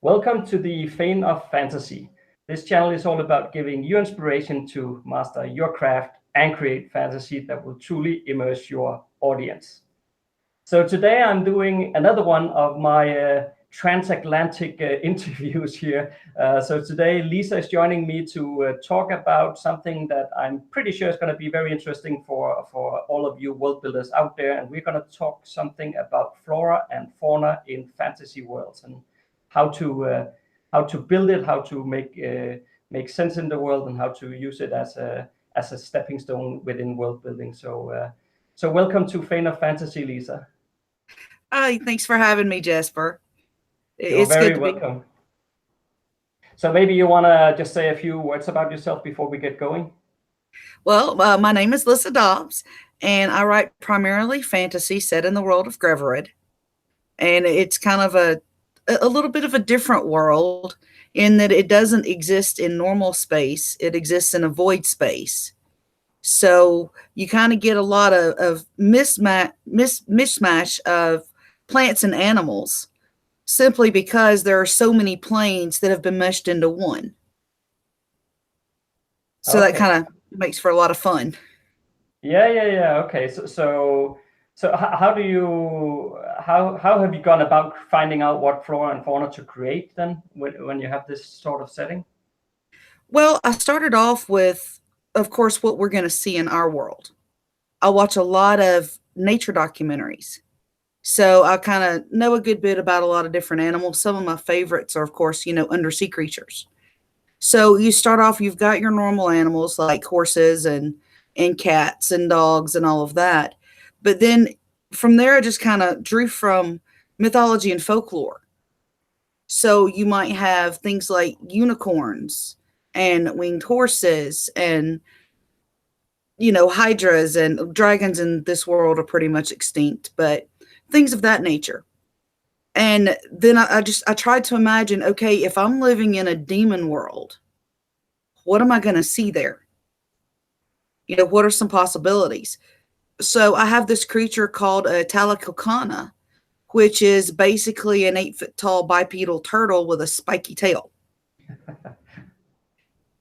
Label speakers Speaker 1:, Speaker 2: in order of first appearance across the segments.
Speaker 1: Welcome to the Fane of Fantasy. This channel is all about giving you inspiration to master your craft and create fantasy that will truly immerse your audience. So today I'm doing another one of my transatlantic interviews here. So today Lisa is joining me to talk about something that I'm pretty sure is going to be very interesting for all of you world builders out there. And we're going to talk something about flora and fauna in fantasy worlds and how to build it, how to make sense in the world, and how to use it as a stepping stone within world building. So welcome to Fane of Fantasy, Lisa.
Speaker 2: Hi, thanks for having me, Jasper.
Speaker 1: You're
Speaker 2: It's good
Speaker 1: very
Speaker 2: to be.
Speaker 1: welcome. So maybe you want to just say a few words about yourself before we get going?
Speaker 2: Well, my name is Lissa Dobbs, and I write primarily fantasy set in the world of Greverid. And it's kind of a little bit of a different world in that it doesn't exist in normal space, it exists in a void space. So you kind of get a lot of mishmash of plants and animals simply because there are so many planes that have been meshed into one. So that
Speaker 1: Okay.
Speaker 2: kind of makes for a lot of fun.
Speaker 1: Yeah. Okay. So how do you how have you gone about finding out what flora and fauna to create then when you have this sort of setting?
Speaker 2: Well, I started off with, of course, what we're going to see in our world. I watch a lot of nature documentaries. So I kind of know a good bit about a lot of different animals. Some of my favorites are, of course, undersea creatures. So you start off, you've got your normal animals like horses and cats and dogs and all of that. But then from there, I just kind of drew from mythology and folklore. So you might have things like unicorns and winged horses and hydras and dragons in this world are pretty much extinct, but things of that nature. And then I tried to imagine, okay, if I'm living in a demon world, what am I going to see there? What are some possibilities? So I have this creature called a Talikokana, which is basically an 8 foot tall bipedal turtle with a spiky tail.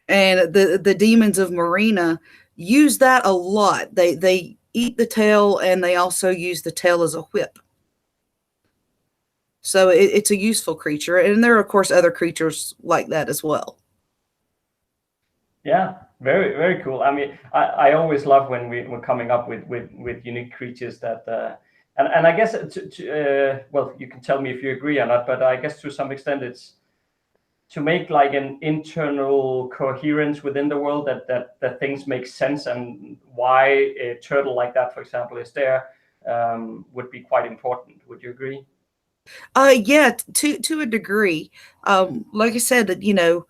Speaker 2: And the demons of Marina use that a lot. They eat the tail and they also use the tail as a whip. So it's a useful creature, and there are of course other creatures like that as well.
Speaker 1: Yeah, very cool. I mean, I always love when we're coming up with unique creatures that and I guess well, you can tell me if you agree or not, but I guess to some extent it's to make like an internal coherence within the world that things make sense, and why a turtle like that, for example, is there would be quite important. Would you agree?
Speaker 2: Yeah, to a degree. Like I said, that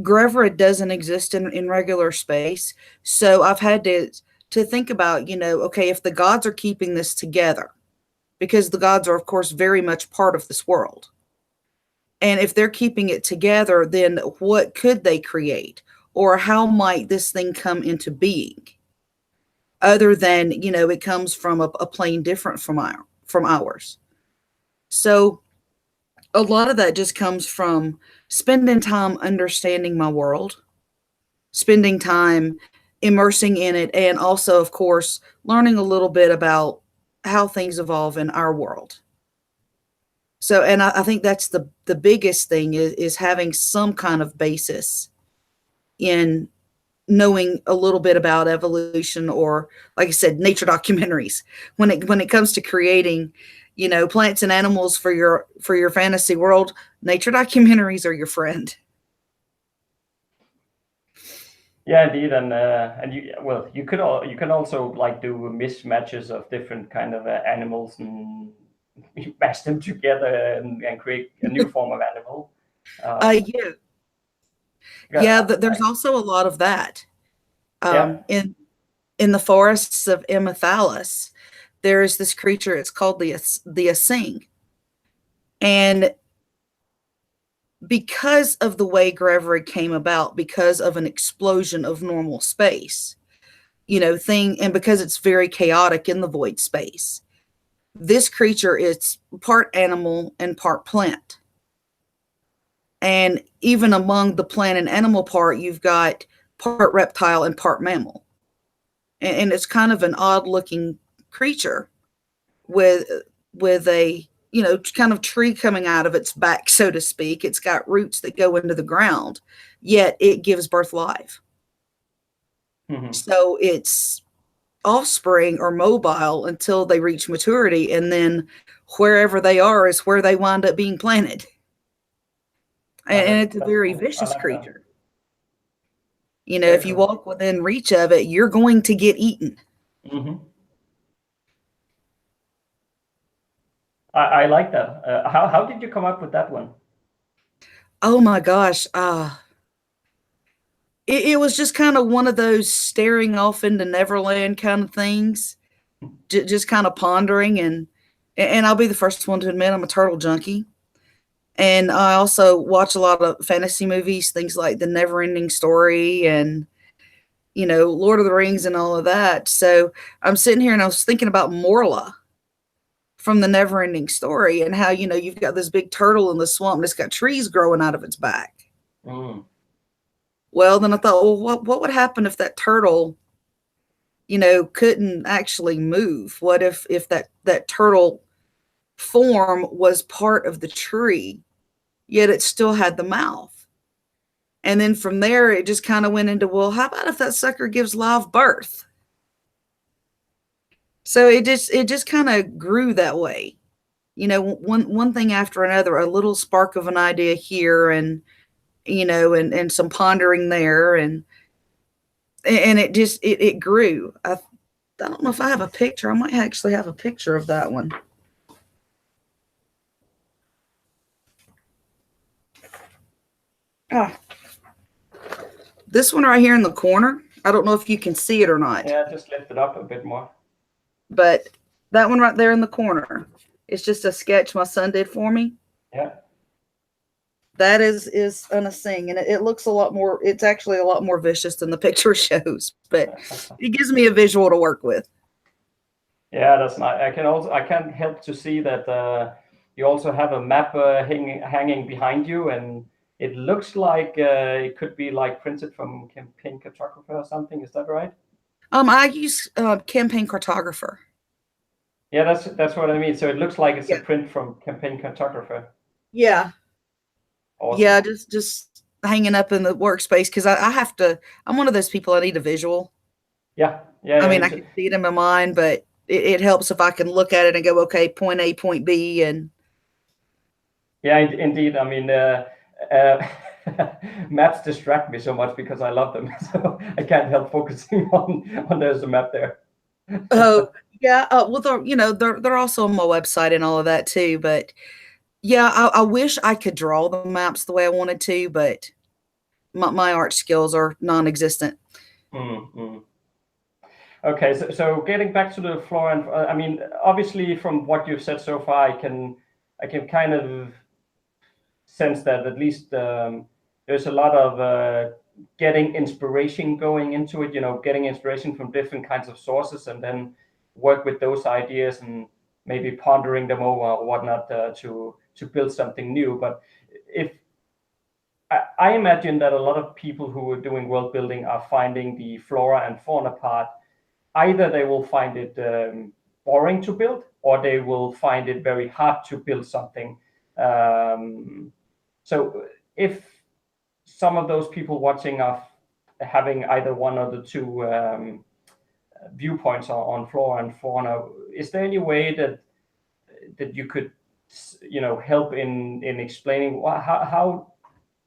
Speaker 2: Grevra doesn't exist in regular space, so I've had to think about, okay, if the gods are keeping this together, because the gods are of course very much part of this world. And if they're keeping it together, then what could they create? Or how might this thing come into being? Other than, it comes from a plane different from ours. So a lot of that just comes from spending time understanding my world, spending time immersing in it, and also, of course, learning a little bit about how things evolve in our world. So, and I think that's the biggest thing is having some kind of basis in knowing a little bit about evolution, or like I said, nature documentaries when it comes to creating, plants and animals for your fantasy world. Nature documentaries are your friend.
Speaker 1: Yeah, indeed, and you, well, you can also like do mismatches of different kind of animals and mash them together and create a new form of animal. Um,
Speaker 2: Yeah,
Speaker 1: yeah,
Speaker 2: there's also a lot of that.
Speaker 1: yeah,
Speaker 2: In the forests of Imathalis, there is this creature. It's called the Asing, and because of the way Grevery came about, because of an explosion of normal space, and because it's very chaotic in the void space, this creature is part animal and part plant. And even among the plant and animal part, you've got part reptile and part mammal. And it's kind of an odd looking creature with a, you know, kind of tree coming out of its back, so to speak. It's got roots that go into the ground, yet it gives birth live. So its offspring are mobile until they reach maturity, and then wherever they are is where they wind up being planted. And it's a very
Speaker 1: cool.
Speaker 2: vicious
Speaker 1: like
Speaker 2: creature. You know,
Speaker 1: Very
Speaker 2: if you
Speaker 1: cool.
Speaker 2: walk within reach of it, you're going to get eaten.
Speaker 1: I like that. How did you come up with that one?
Speaker 2: Oh my gosh. It was just kind of one of those staring off into Neverland kind of things, just kind of pondering. And I'll be the first one to admit I'm a turtle junkie. And I also watch a lot of fantasy movies, things like The Neverending Story and, you know, Lord of the Rings and all of that. So I'm sitting here and I was thinking about Morla from The Neverending Story and how, you know, you've got this big turtle in the swamp and it's got trees growing out of its back. Well, then I thought, well, what would happen if that turtle, you know, couldn't actually move? What if that turtle form was part of the tree, yet it still had the mouth? And then from there, it just kind of went into, well, how about if that sucker gives live birth? So it just kind of grew that way. You know, one thing after another, a little spark of an idea here and, you know, and some pondering there. And it just, it grew. I don't know if I have a picture. I might actually have a picture of that one. This one right here in the corner. I don't know if you can see it or not.
Speaker 1: Yeah, just lift it up a bit more.
Speaker 2: But that one right there in the corner, it's just a sketch my son did for me.
Speaker 1: Yeah.
Speaker 2: That is unasing, and it looks a lot more. It's actually a lot more vicious than the picture shows, but it gives me a visual to work with.
Speaker 1: Yeah, that's nice. I can't help to see that you also have a map hanging behind you, and it looks like it could be like printed from Campaign Cartographer or something. Is that right?
Speaker 2: I use Campaign Cartographer.
Speaker 1: Yeah, that's what I mean. So it looks like it's a print from Campaign Cartographer.
Speaker 2: Yeah.
Speaker 1: Awesome.
Speaker 2: Yeah, just hanging up in the workspace because I have to. I'm one of those people. I need a visual.
Speaker 1: Yeah.
Speaker 2: I mean, I can see it in my mind, but it helps if I can look at it and go, okay, point A, point B, and.
Speaker 1: Yeah, indeed. I mean, maps distract me so much because I love them, so I can't help focusing on there's a map there.
Speaker 2: Oh yeah, well, they're also on my website and all of that too. But yeah, I wish I could draw the maps the way I wanted to, but my art skills are non-existent.
Speaker 1: Okay, so getting back to the Flora, and I mean, obviously, from what you've said so far, I can kind of sense that at least there's a lot of getting inspiration going into it. You know, getting inspiration from different kinds of sources, and then work with those ideas and maybe pondering them over or whatnot to build something new. But if I imagine that a lot of people who are doing world building are finding the flora and fauna part, either they will find it boring to build, or they will find it very hard to build something. So if some of those people watching are having either one or the two viewpoints on flora and fauna, is there any way that you could, you know, help in explaining how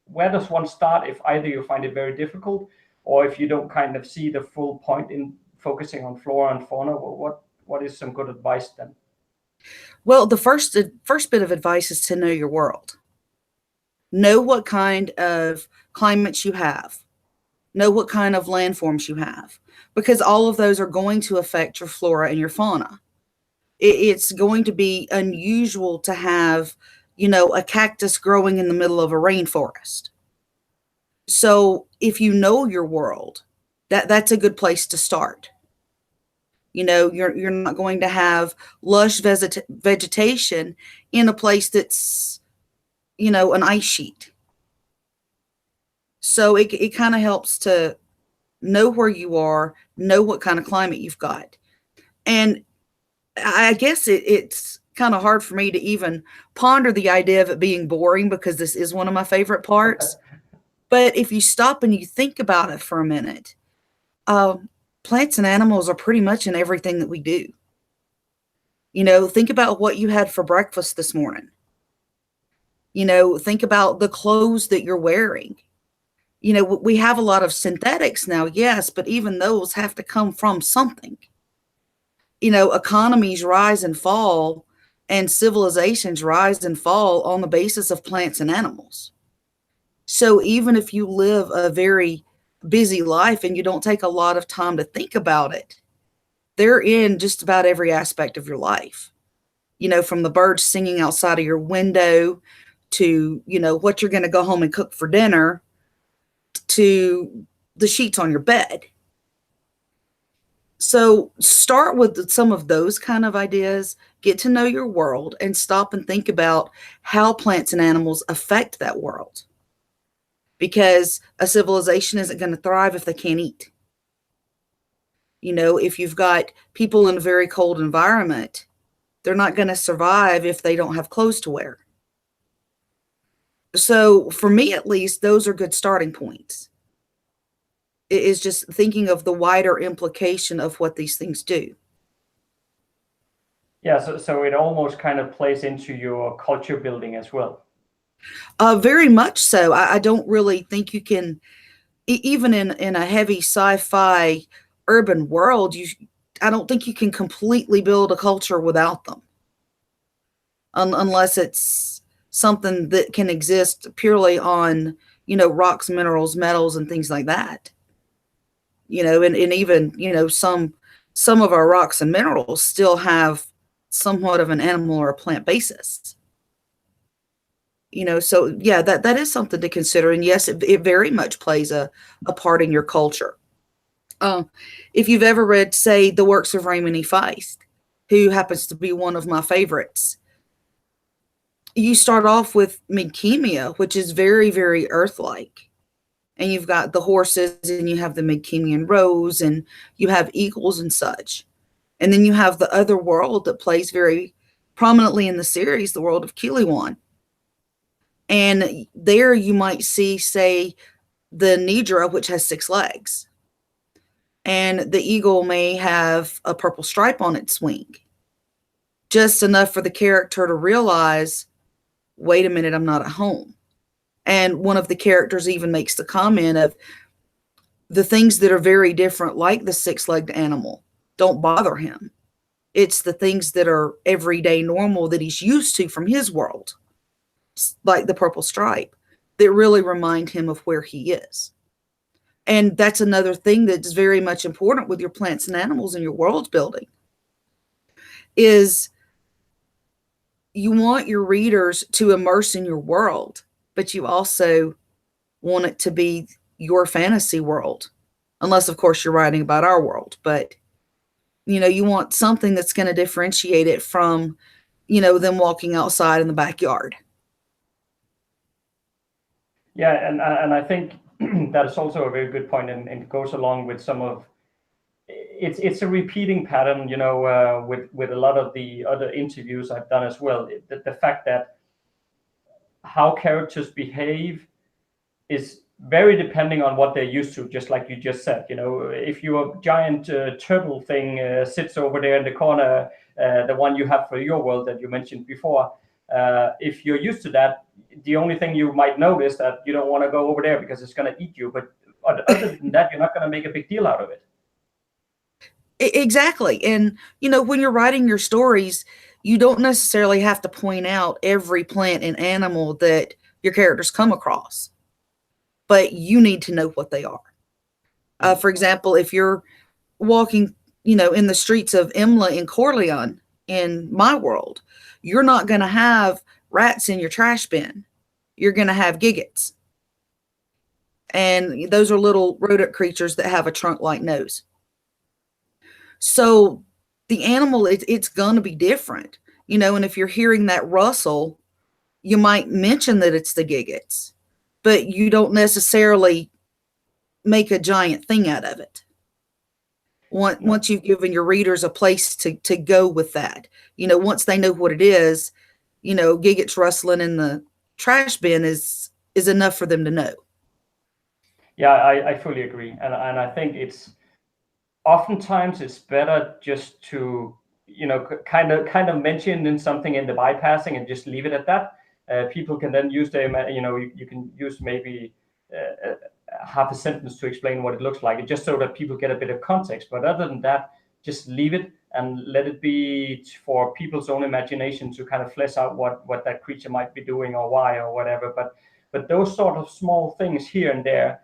Speaker 1: where does one start if either you find it very difficult, or if you don't kind of see the full point in focusing on flora and fauna? What is some good advice then?
Speaker 2: Well, the first bit of advice is to know your world. Know what kind of climates you have. Know what kind of landforms you have, because all of those are going to affect your flora and your fauna. It's going to be unusual to have, you know, a cactus growing in the middle of a rainforest. So if you know your world, that's a good place to start. You know, you're not going to have lush vegetation in a place that's, you know, an ice sheet. So it kind of helps to know where you are, know what kind of climate you've got. And I guess it's kind of hard for me to even ponder the idea of it being boring because this is one of my favorite parts. But if you stop and you think about it for a minute, plants and animals are pretty much in everything that we do. Think about what you had for breakfast this morning. Think about the clothes that you're wearing. We have a lot of synthetics now, yes, but even those have to come from something. Economies rise and fall, and civilizations rise and fall on the basis of plants and animals. So even if you live a very busy life and you don't take a lot of time to think about it, they're in just about every aspect of your life. From the birds singing outside of your window to, what you're going to go home and cook for dinner to the sheets on your bed. So start with some of those kind of ideas, get to know your world, and stop and think about how plants and animals affect that world. Because a civilization isn't going to thrive if they can't eat. If you've got people in a very cold environment, they're not going to survive if they don't have clothes to wear. So for me, at least, those are good starting points. It is just thinking of the wider implication of what these things do.
Speaker 1: Yeah, so it almost kind of plays into your culture building as well.
Speaker 2: Very much so. I don't really think you can, even in a heavy sci-fi urban world, I don't think you can completely build a culture without them. Unless it's something that can exist purely on, rocks, minerals, metals, and things like that. And even, some of our rocks and minerals still have somewhat of an animal or a plant basis. So yeah, that is something to consider. And yes, it very much plays a part in your culture. If you've ever read, say, the works of Raymond E. Feist, who happens to be one of my favorites, you start off with Midkemia, which is very, very earth-like. And you've got the horses, and you have the Midkemian rose, and you have eagles and such. And then you have the other world that plays very prominently in the series, the world of Kiliwan. And there you might see, say, the Nidra, which has 6 legs. And the eagle may have a purple stripe on its wing. Just enough for the character to realize, wait a minute, I'm not at home. And one of the characters even makes the comment of the things that are very different, like the 6-legged animal, don't bother him. It's the things that are everyday normal that he's used to from his world, like the purple stripe, that really remind him of where he is. And that's another thing that's very much important with your plants and animals and your world building, is you want your readers to immerse in your world, but you also want it to be your fantasy world, unless, of course, you're writing about our world. But, you want something that's going to differentiate it from, them walking outside in the backyard.
Speaker 1: Yeah, and I think that is also a very good point, and goes along with some of it's a repeating pattern, with a lot of the other interviews I've done as well. The fact that how characters behave is very depending on what they're used to, just like you just said. If your giant turtle thing sits over there in the corner, the one you have for your world that you mentioned before, if you're used to that, the only thing you might notice that you don't want to go over there because it's going to eat you. But other than that, you're not going to make a big deal out of it.
Speaker 2: Exactly. And, when you're writing your stories, you don't necessarily have to point out every plant and animal that your characters come across, but you need to know what they are. For example, if you're walking, in the streets of Imla and Corleone in my world, you're not going to have rats in your trash bin. You're going to have giggets. And those are little rodent creatures that have a trunk-like nose. So the animal, it's going to be different, and if you're hearing that rustle, you might mention that it's the giggets. but you don't necessarily make a giant thing out of it. Once you've given your readers a place to go with that, once they know what it is, Giggit's rustling in the trash bin is enough for them to know.
Speaker 1: Yeah, I fully agree, and I think it's oftentimes it's better just to kind of mention in something in the bypassing and just leave it at that. People can then use you can use maybe half a sentence to explain what it looks like, just so that people get a bit of context. But other than that, just leave it and let it be for people's own imagination to kind of flesh out what that creature might be doing or why or whatever. But those sort of small things here and there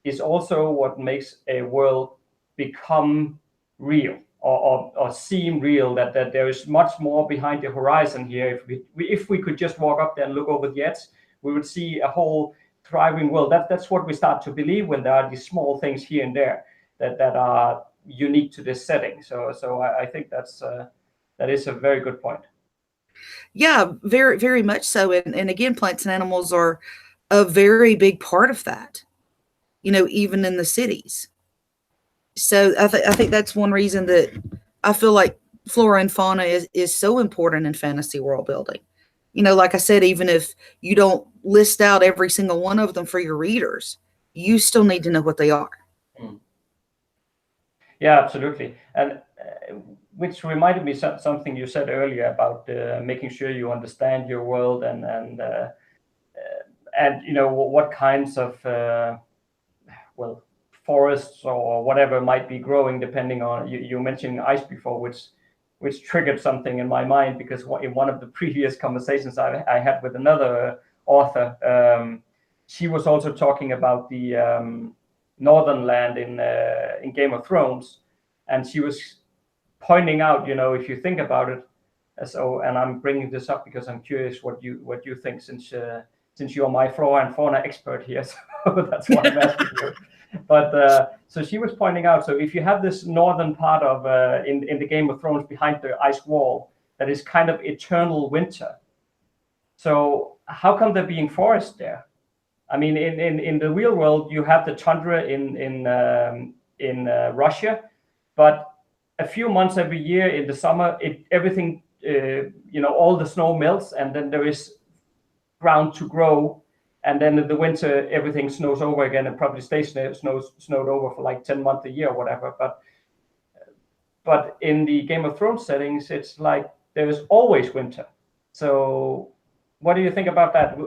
Speaker 1: is also what makes a world become real or seem real, that there is much more behind the horizon here. If we could just walk up there and look over the edge, we would see a whole thriving world. That's what we start to believe when there are these small things here and there that are unique to this setting. So I think that is a very good point.
Speaker 2: Yeah, very, very much so. And again, plants and animals are a very big part of that, even in the cities. So I think that's one reason that I feel like flora and fauna is so important in fantasy world building. Like I said, even if you don't list out every single one of them for your readers, you still need to know what they are.
Speaker 1: Yeah, absolutely. And which reminded me something you said earlier about making sure you understand your world and what kinds of forests or whatever might be growing, depending on you mentioned ice before, which triggered something in my mind, because in one of the previous conversations I had with another author, she was also talking about the northern land in Game of Thrones, and she was pointing out, if you think about it, and I'm bringing this up because I'm curious what you think, since you're my flora and fauna expert here, so that's why I'm asking you. But so she was pointing out, so if you have this northern part of in the Game of Thrones behind the ice wall, that is kind of eternal winter. So how come there being forest there? I mean, in the real world, you have the tundra in Russia, but a few months every year in the summer, everything all the snow melts, and then there is ground to grow. And then in the winter, everything snows over again, and probably stays snowed over for like 10 months a year or whatever. But in the Game of Thrones settings, it's like there is always winter. So what do you think about that?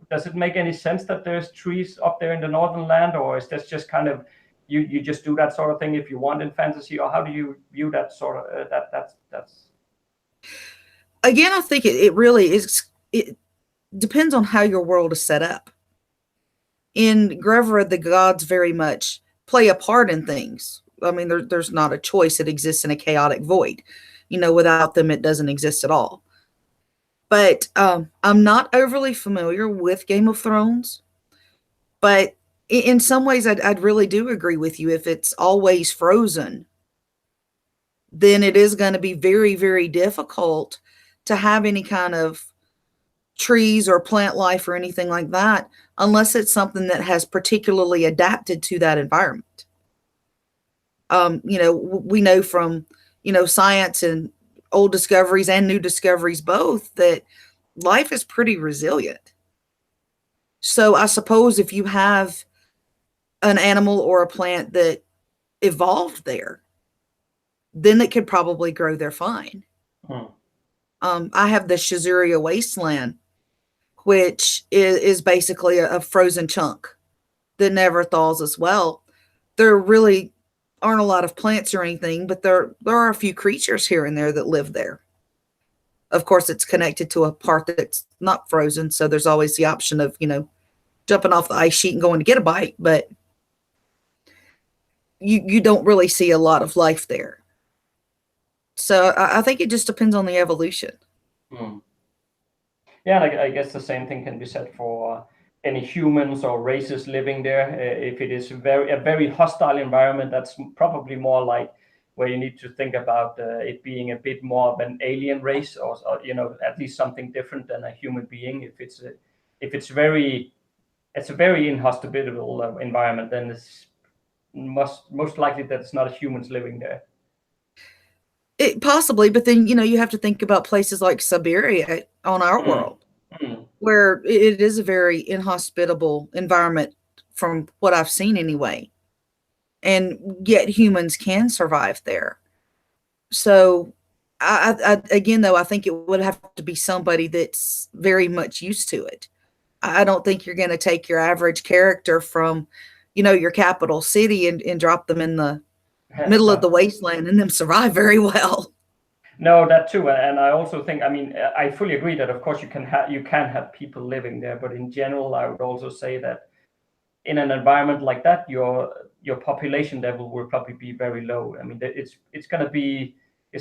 Speaker 1: Does it make any sense that there's trees up there in the northern land, or is this just kind of you just do that sort of thing if you want in fantasy, or how do you view that sort of that's?
Speaker 2: Again, I think it really is. It depends on how your world is set up. In Grevra, the gods very much play a part in things. I mean, there's not a choice. It exists in a chaotic void. Without them, it doesn't exist at all. But I'm not overly familiar with Game of Thrones. But in some ways, I'd really do agree with you. If it's always frozen, then it is going to be very, very difficult to have any kind of trees or plant life or anything like that, unless it's something that has particularly adapted to that environment. We know from, science and old discoveries and new discoveries both, that life is pretty resilient. So I suppose if you have an animal or a plant that evolved there, then it could probably grow there fine. I have the Shazuria wasteland, which is basically a frozen chunk that never thaws as well. There really aren't a lot of plants or anything, but there are a few creatures here and there that live there. Of course, it's connected to a part that's not frozen, so there's always the option of, jumping off the ice sheet and going to get a bite, but you don't really see a lot of life there. So I think it just depends on the evolution.
Speaker 1: Yeah, I guess the same thing can be said for any humans or races living there. If it is a very hostile environment, that's probably more like where you need to think about it being a bit more of an alien race, or at least something different than a human being. If it's very it's a very inhospitable environment, then it's most likely that it's not humans living there.
Speaker 2: It possibly, but then you have to think about places like Siberia on our world, where it is a very inhospitable environment from what I've seen anyway, and yet humans can survive there. So I again, though, I think it would have to be somebody that's very much used to it. I don't think you're going to take your average character from, your capital city and drop them in the middle of the wasteland and them survive very well.
Speaker 1: No, that too, and I also think, I mean, I fully agree that of course you can have people living there, but in general, I would also say that in an environment like that, your population level will probably be very low. I mean, it's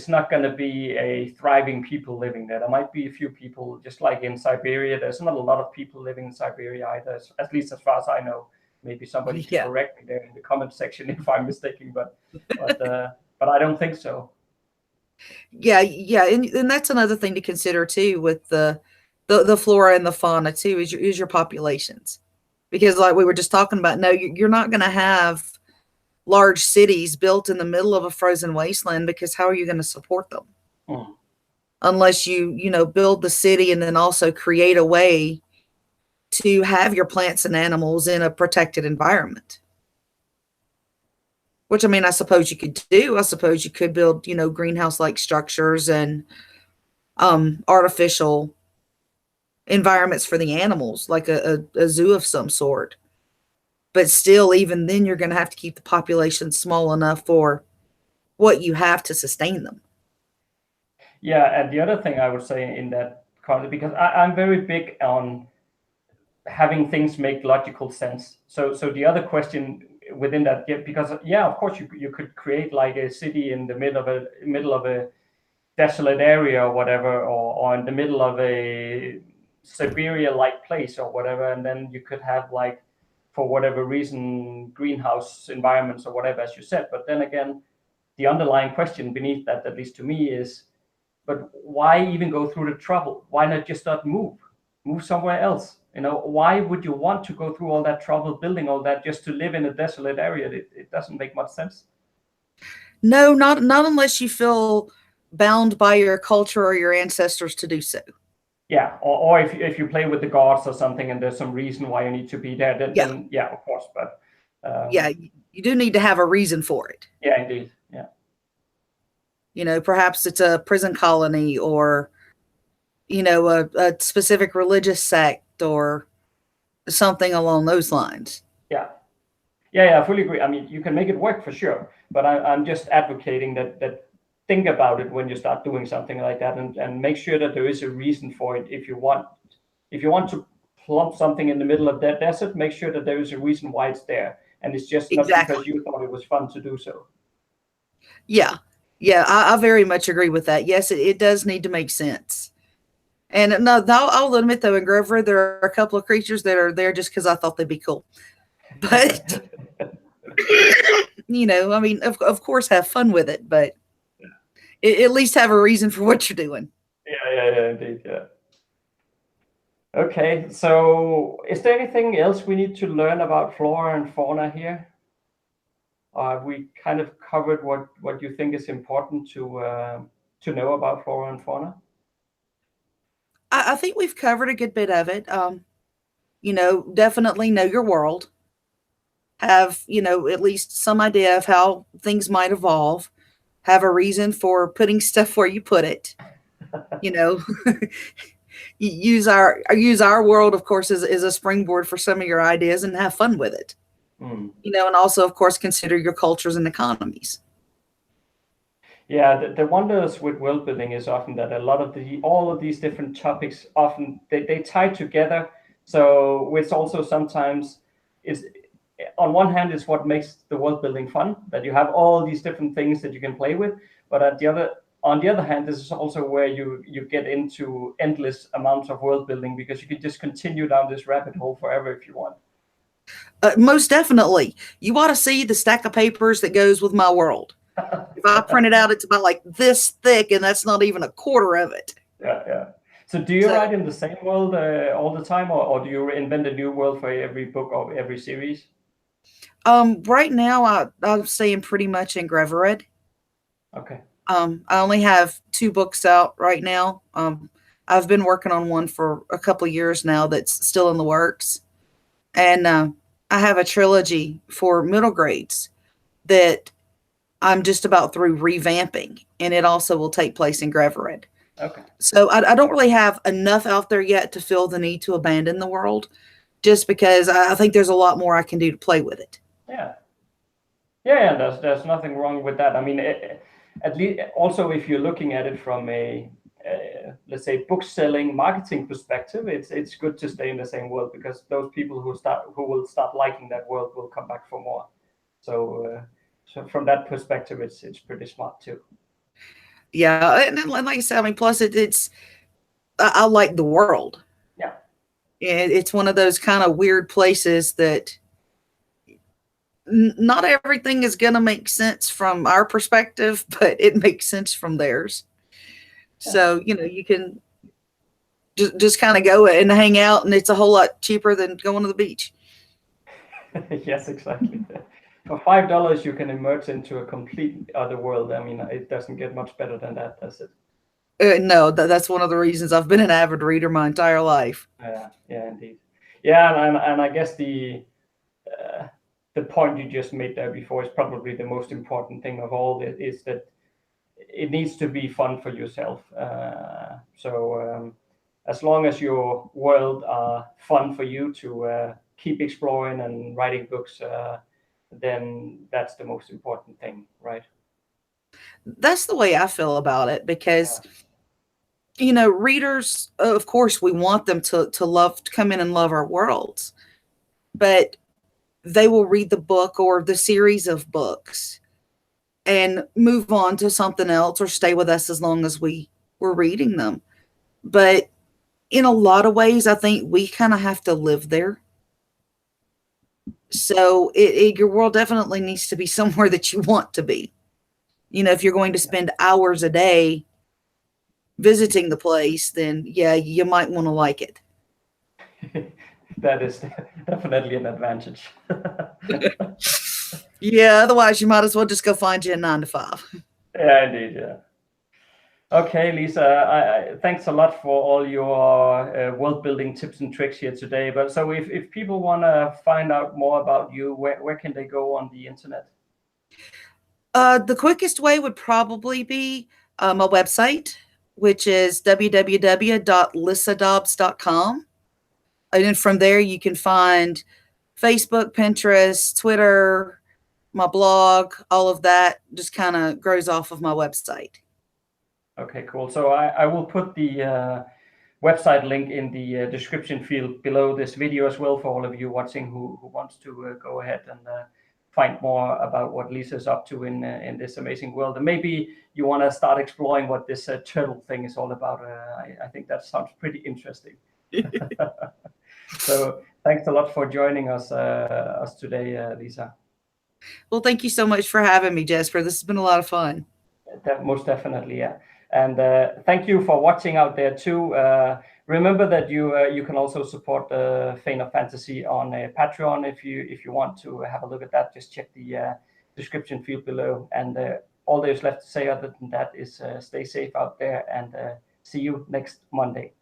Speaker 1: not going to be a thriving people living there. There might be a few people, just like in Siberia. There's not a lot of people living in Siberia either, at least as far as I know. Maybe somebody can correct me there in the comment section if I'm mistaken, but I don't think so.
Speaker 2: Yeah, and that's another thing to consider too with the flora and the fauna too is your populations, because like we were just talking about, no, you're not going to have large cities built in the middle of a frozen wasteland, because how are you going to support them unless you build the city and then also create a way to have your plants and animals in a protected environment. Which, I mean, I suppose you could do. I suppose you could build, greenhouse-like structures and artificial environments for the animals, like a zoo of some sort. But still, even then, you're going to have to keep the population small enough for what you have to sustain them.
Speaker 1: Yeah, and the other thing I would say in that context, because I'm very big on having things make logical sense. So the other question within that, because of course you could create like a city in the middle of a desolate area or whatever, or in the middle of a Siberia like place or whatever, and then you could have, like, for whatever reason, greenhouse environments or whatever, as you said. But then again, the underlying question beneath that, at least to me, is, but why even go through the trouble? Why not just not move somewhere else? Why would you want to go through all that trouble building all that just to live in a desolate area? It doesn't make much sense.
Speaker 2: No, not unless you feel bound by your culture or your ancestors to do so.
Speaker 1: Yeah, or if you play with the gods or something, and there's some reason why you need to be there, then of course. But
Speaker 2: you do need to have a reason for it.
Speaker 1: Yeah, indeed. Yeah.
Speaker 2: Perhaps it's a prison colony, or a specific religious sect or something along those lines.
Speaker 1: Yeah, I fully agree. I mean, you can make it work for sure, but I'm just advocating that think about it when you start doing something like that, and make sure that there is a reason for it. If you want to plump something in the middle of that desert, make sure that there is a reason why it's there, and it's just not because you thought it was fun to do so.
Speaker 2: Yeah, I very much agree with that. Yes, it does need to make sense. And no, I'll admit, though, in Grover, there are a couple of creatures that are there just because I thought they'd be cool. But, I mean, of course, have fun with it, but at least have a reason for what you're doing.
Speaker 1: Yeah, indeed, yeah. Okay, so is there anything else we need to learn about flora and fauna here? Have we kind of covered what you think is important to know about flora and fauna?
Speaker 2: I think we've covered a good bit of it. Definitely know your world. Have, at least some idea of how things might evolve. Have a reason for putting stuff where you put it. Use our world, of course, as a springboard for some of your ideas, and have fun with it. And also, of course, consider your cultures and economies.
Speaker 1: Yeah, the wonders with world building is often that a lot of all of these different topics often they tie together. So which also sometimes is, on one hand, is what makes the world building fun, that you have all these different things that you can play with. But on the other hand, this is also where you get into endless amounts of world building, because you can just continue down this rabbit hole forever if you want.
Speaker 2: Most definitely. You ought to see the stack of papers that goes with my world. If I print it out, it's about like this thick, and that's not even a quarter of it.
Speaker 1: Yeah. So do you
Speaker 2: So
Speaker 1: write in the same world all the time, or do you invent a new world for every book or every series?
Speaker 2: right now I'm staying pretty much in Grevered.
Speaker 1: Okay.
Speaker 2: I only have 2 books out right now. I've been working on one for a couple years now that's still in the works. And I have a trilogy for middle grades that I'm just about through revamping, and it also will take place in Grevered.
Speaker 1: Okay.
Speaker 2: So I don't really have enough out there yet to feel the need to abandon the world, just because I think there's a lot more I can do to play with it.
Speaker 1: Yeah. Yeah, there's nothing wrong with that. I mean, at least also if you're looking at it from a let's say book selling marketing perspective, it's good to stay in the same world, because those people who will start liking that world will come back for more. So so from that perspective, it's pretty smart too.
Speaker 2: Yeah, and then, like I said, I mean, plus I like the world.
Speaker 1: Yeah.
Speaker 2: It's one of those kind of weird places that not everything is going to make sense from our perspective, but it makes sense from theirs.
Speaker 1: Yeah.
Speaker 2: So, you can just kind of go and hang out, and it's a whole lot cheaper than going to the beach.
Speaker 1: Yes, exactly. For $5, you can emerge into a complete other world. I mean, it doesn't get much better than that, does it?
Speaker 2: No, that's one of the reasons I've been an avid reader my entire life.
Speaker 1: Yeah, yeah, indeed. Yeah, and I guess the point you just made there before is probably the most important thing of all, is that it needs to be fun for yourself. So as long as your world are fun for you to keep exploring and writing books, then that's the most important thing, right?
Speaker 2: That's the way I feel about it, because
Speaker 1: Yeah.
Speaker 2: readers, of course, we want them to come in and love our worlds, but they will read the book or the series of books and move on to something else, or stay with us as long as we're reading them. But in a lot of ways, I think we kind of have to live there. So your world definitely needs to be somewhere that you want to be. If you're going to spend hours a day visiting the place, then yeah, you might want to like it.
Speaker 1: That is definitely an advantage.
Speaker 2: Yeah, otherwise you might as well just go find you a 9 to 5.
Speaker 1: Yeah, indeed. Yeah. Okay, Lisa, thanks a lot for all your world building tips and tricks here today. But so if people want to find out more about you, where can they go on the internet?
Speaker 2: The quickest way would probably be my website, which is www.lissadobbs.com. And then from there, you can find Facebook, Pinterest, Twitter, my blog, all of that just kind of grows off of my website.
Speaker 1: Okay, cool. So I will put the website link in the description field below this video as well, for all of you watching who wants to go ahead and find more about what Lisa's up to in this amazing world. And maybe you want to start exploring what this turtle thing is all about. I think that sounds pretty interesting. So thanks a lot for joining us today, Lisa.
Speaker 2: Well, thank you so much for having me, Jesper. This has been a lot of fun.
Speaker 1: Most definitely, yeah. And thank you for watching out there too. Remember that you can also support Fauna Fantasy on Patreon if you want to have a look at that. Just check the description field below. And all there's left to say other than that is stay safe out there, and see you next Monday.